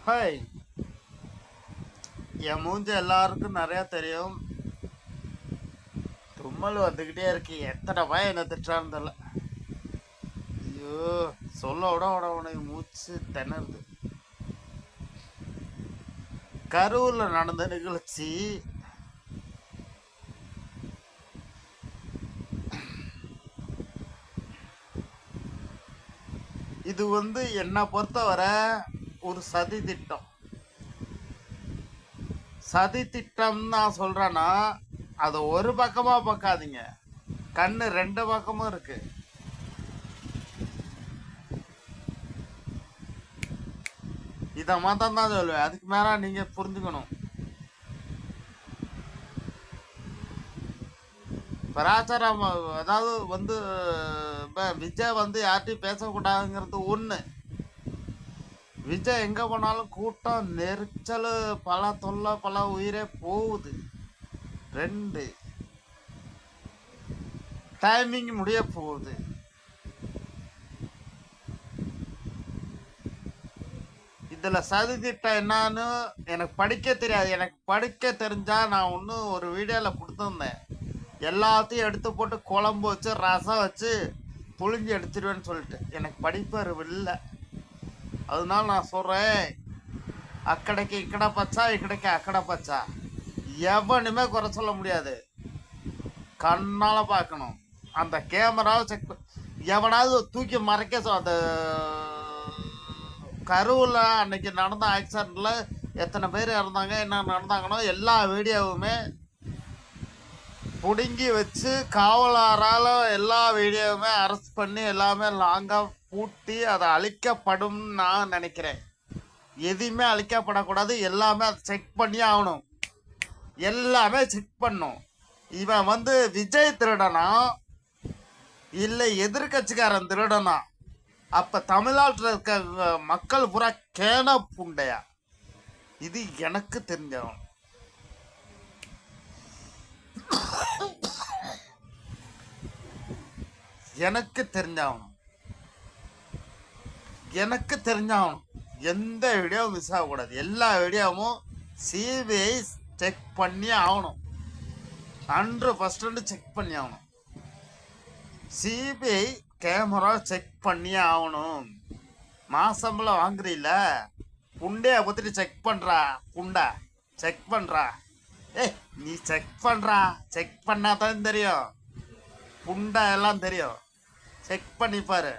Hi. என் மூஞ்ச எல்லாருக்கும் நிறையா தெரியும். தும்மல் வந்துக்கிட்டே இருக்கு. எத்தனை பயம் என்ன திட்டான்னு தெரியல. ஐயோ, சொல்ல விட விட உனக்கு மூச்சு திணறுது. கரூர்ல நடந்த நிகழ்ச்சி இது என்னை பொறுத்தவரை ஒரு சதி திட்டம். சதி திட்டம் நான் சொல்றேன்னா அதை ஒரு பக்கமா பார்க்காதீங்க, கண்ணு ரெண்டு பக்கமும் இருக்கு. இதை மாத்தம் தான் சொல்லுவேன், அதுக்கு மேல நீங்க புரிஞ்சுக்கணும். பிரச்சாரம் அதாவது விஜய் யார்ட்டையும் பேசக்கூடாதுங்கிறது ஒன்று. விஜய் எங்கே போனாலும் கூட்டம் நெரிச்சல், பல தொல்லை, பல உயிரே போகுது. 2 டைமிங் முடிய போகுது. இதில் சதி திட்டம் என்னன்னு எனக்கு படிக்க தெரியாது. எனக்கு படிக்க தெரிஞ்சா நான் ஒன்றும் ஒரு வீடியோவில் கொடுத்துருந்தேன். எல்லாத்தையும் எடுத்து போட்டு குழம்பு வச்சு ரசம் வச்சு புழிஞ்சு எடுத்துருவேன்னு சொல்லிட்டு. எனக்கு படிப்பறிவு இல்லை, அதனால நான் சொல்கிறேன், அக்கடைக்கு இக்கடை பச்சா, இக்கடைக்கு அக்கடை பச்சா. எவனுமே குறை சொல்ல முடியாது, கண்ணால் பார்க்கணும். அந்த கேமராவை செக் எவனாவது தூக்கி மறைக்க அந்த கருவில் அன்னைக்கு நடந்த ஆக்சிடெண்ட்டில் எத்தனை பேர் இறந்தாங்க, என்ன நடந்தாங்கன்னோ எல்லா வீடியோவுமே பிடுங்கி வச்சு காவலாரால் எல்லா வீடியோவுமே அரெஸ்ட் பண்ணி எல்லாமே லாங்காக பூட்டி அதை அழிக்கப்படும் நான் நினைக்கிறேன். எதுவுமே அழிக்கப்படக்கூடாது, எல்லாமே அதை செக் பண்ணி ஆகணும். எல்லாமே செக் பண்ணும். இவன் விஜய் திருடனா இல்லை எதிர்கட்சிக்காரன் திருடனா? அப்போ தமிழ்நாட்டில் இருக்க மக்கள் பூரா கேன புண்டையா? இது எனக்கு தெரிஞ்சவன். எனக்கு தெரிஞ்சாகணும். எந்த வீடியோவும் மிஸ் ஆகக்கூடாது. எல்லா வீடியோவும் சிபிஐ செக் பண்ணி ஆகணும். 100% செக் பண்ணி ஆகணும். சிபிஐ கேமரா செக் பண்ணி ஆகணும். மாசம்பளம் வாங்குறீல, புண்டையை பத்திட்டு செக் பண்றா. புண்டை செக் பண்றா. நீ செக் பண்றா. செக் பண்ணாதான் தெரியும், புண்டை எல்லாம் தெரியும். செக் பண்ணி பாரு.